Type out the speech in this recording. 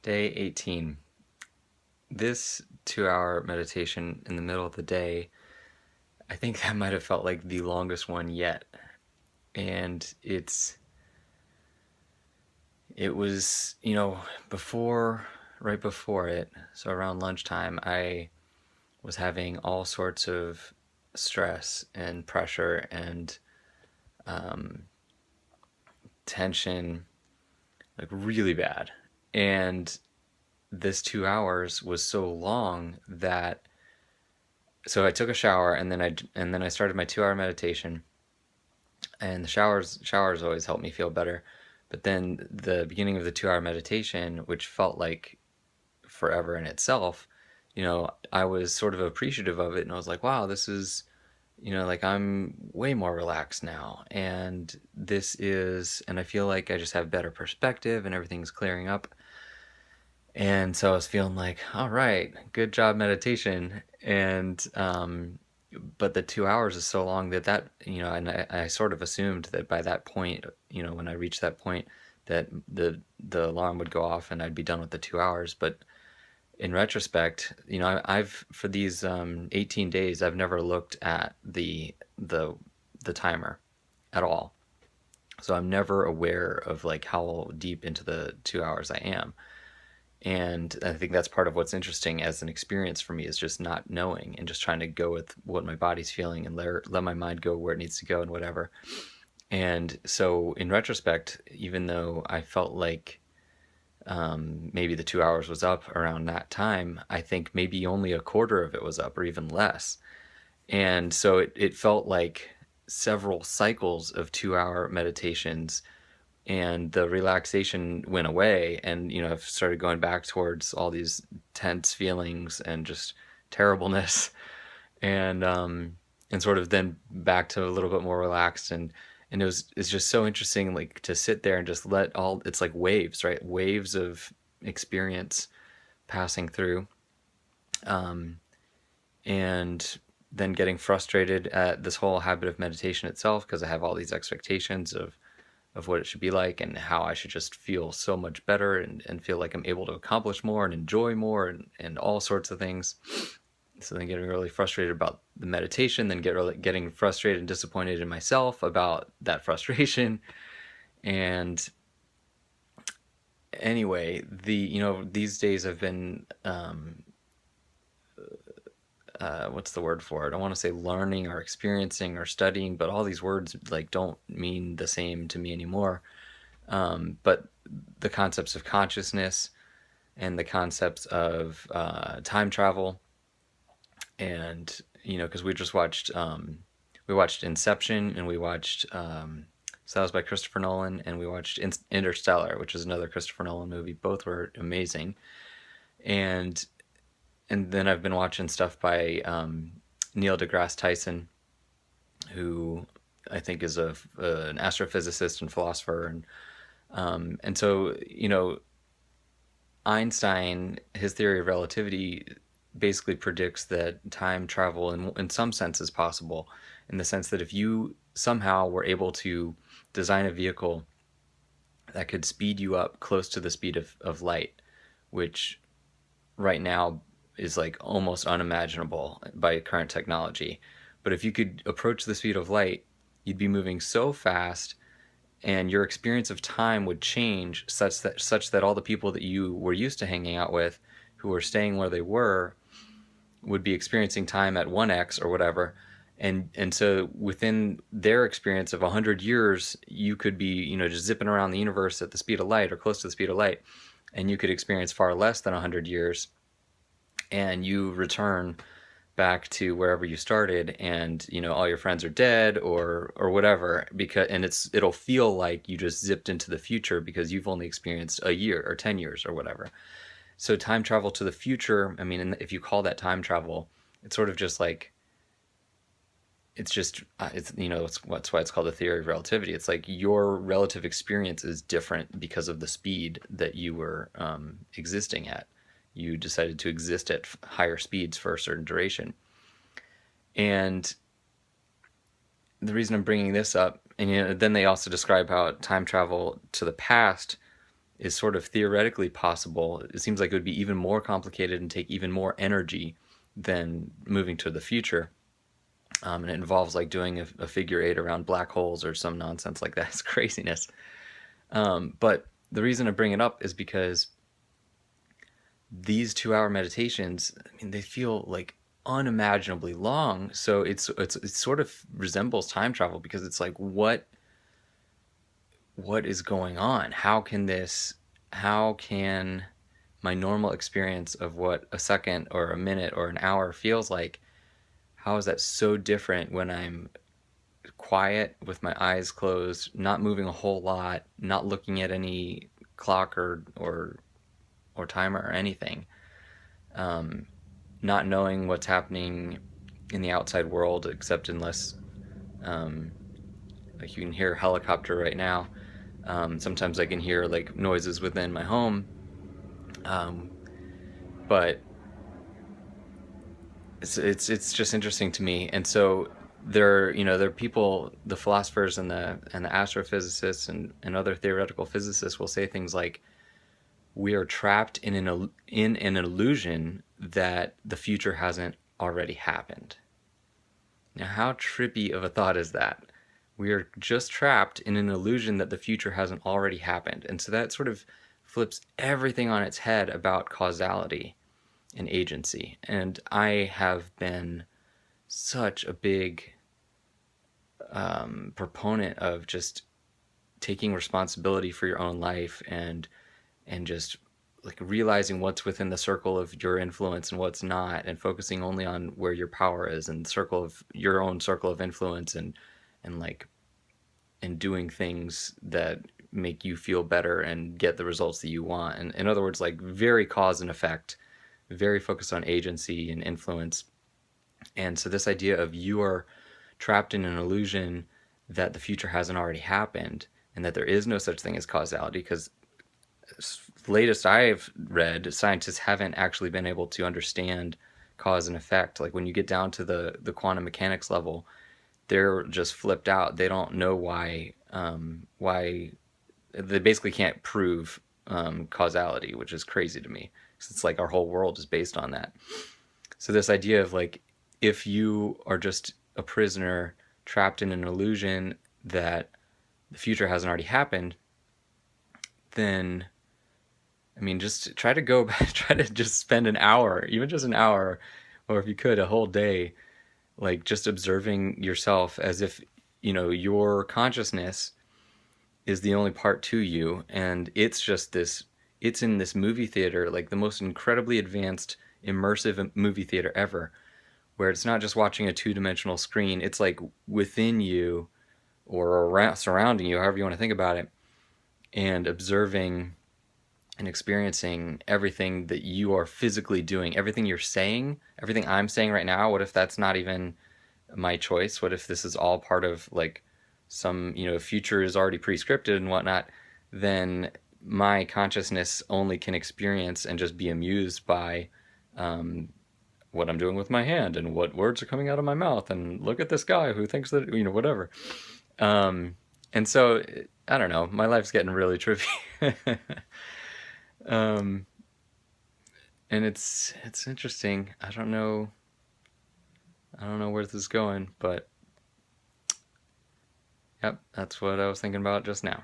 Day 18. This 2 hour meditation in the middle of the day, I think that might have felt like the longest one yet. And it was, right before it, so around lunchtime, I was having all sorts of stress and pressure and tension, like really bad. And this 2 hours was so long that so I took a shower and then I started my 2 hour meditation, and the showers always help me feel better. But then the beginning of the 2 hour meditation, which felt like forever in itself, I was sort of appreciative of it, and I was like, wow, this is, like I'm way more relaxed now, and I feel like I just have better perspective and everything's clearing up. And so I was feeling like, all right, good job meditation. But the 2 hours is so long and I sort of assumed that by that point, when I reached that point, that the alarm would go off and I'd be done with the 2 hours. But in retrospect, I've for these 18 days, I've never looked at the timer at all. So I'm never aware of like how deep into the 2 hours I am. And I think that's part of what's interesting as an experience for me, is just not knowing and just trying to go with what my body's feeling and let my mind go where it needs to go and whatever. And so in retrospect, even though I felt like maybe the 2 hours was up around that time, I think maybe only a quarter of it was up or even less. And so it felt like several cycles of 2 hour meditations, and the relaxation went away, and I've started going back towards all these tense feelings and just terribleness, and sort of then back to a little bit more relaxed. And it's just so interesting, like, to sit there and just let all, it's like waves, right? Waves of experience passing through, and then getting frustrated at this whole habit of meditation itself, because I have all these expectations of what it should be like and how I should just feel so much better, and feel like I'm able to accomplish more and enjoy more, and all sorts of things. So then getting really frustrated about the meditation, then getting frustrated and disappointed in myself about that frustration. And anyway, these days have been, what's the word for it? I don't want to say learning or experiencing or studying, but all these words like don't mean the same to me anymore. But the concepts of consciousness and the concepts of time travel, and because we watched Inception, and we watched so that was by Christopher Nolan, and we watched Interstellar, which is another Christopher Nolan movie. Both were amazing, and then I've been watching stuff by Neil deGrasse Tyson, who I think is an astrophysicist and philosopher, and so Einstein, his theory of relativity basically predicts that time travel in some sense is possible, in the sense that if you somehow were able to design a vehicle that could speed you up close to the speed of light, which right now is like almost unimaginable by current technology. But if you could approach the speed of light, you'd be moving so fast, and your experience of time would change such that all the people that you were used to hanging out with, who were staying where they were, would be experiencing time at 1x or whatever. And so within their experience of 100 years, you could be, just zipping around the universe at the speed of light or close to the speed of light, and you could experience far less than 100 years, and you return back to wherever you started, and all your friends are dead or whatever, because it'll feel like you just zipped into the future because you've only experienced a year or 10 years or whatever. So time travel to the future, I mean, if you call that time travel, it's sort of just like, it's just that's why it's called the theory of relativity. It's like your relative experience is different because of the speed that you were existing at. You decided to exist at higher speeds for a certain duration. And the reason I'm bringing this up, and then they also describe how time travel to the past is sort of theoretically possible. It seems like it would be even more complicated and take even more energy than moving to the future. And it involves like doing a figure eight around black holes or some nonsense like that. It's craziness. But the reason I bring it up is because these 2 hour meditations, I mean, they feel like unimaginably long. So it sort of resembles time travel, because it's like, what is going on? How can my normal experience of what a second or a minute or an hour feels like, how is that so different when I'm quiet with my eyes closed, not moving a whole lot, not looking at any clock or timer or anything, not knowing what's happening in the outside world, except unless like you can hear a helicopter right now. Sometimes I can hear like noises within my home, but it's just interesting to me. And so there are people, the philosophers and the astrophysicists and other theoretical physicists will say things like, we are trapped in an illusion that the future hasn't already happened. Now, how trippy of a thought is that? We are just trapped in an illusion that the future hasn't already happened. And so that sort of flips everything on its head about causality and agency. And I have been such a big proponent of just taking responsibility for your own life, and just like realizing what's within the circle of your influence and what's not, and focusing only on where your power is and circle of your own circle of influence, and like and doing things that make you feel better and get the results that you want. And in other words, like very cause and effect, very focused on agency and influence. And so this idea of you are trapped in an illusion that the future hasn't already happened, and that there is no such thing as causality, because latest I've read, scientists haven't actually been able to understand cause and effect. Like when you get down to the quantum mechanics level, they're just flipped out. They don't know why they basically can't prove causality, which is crazy to me. Because it's like our whole world is based on that. So this idea of like, if you are just a prisoner trapped in an illusion that the future hasn't already happened, then I mean, just try to go back, try to just spend an hour, even just an hour, or if you could, a whole day, like just observing yourself as if, your consciousness is the only part to you. And it's just it's in this movie theater, like the most incredibly advanced, immersive movie theater ever, where it's not just watching a two-dimensional screen, it's like within you or around, surrounding you, however you want to think about it, and observing and experiencing everything that you are physically doing, everything you're saying, everything I'm saying right now. What if that's not even my choice? What if this is all part of like some, future is already pre-scripted and whatnot? Then my consciousness only can experience and just be amused by what I'm doing with my hand and what words are coming out of my mouth, and look at this guy who thinks that, whatever. And so I don't know, my life's getting really trippy. um, and it's interesting. I don't know where this is going, but yep, that's what I was thinking about just now.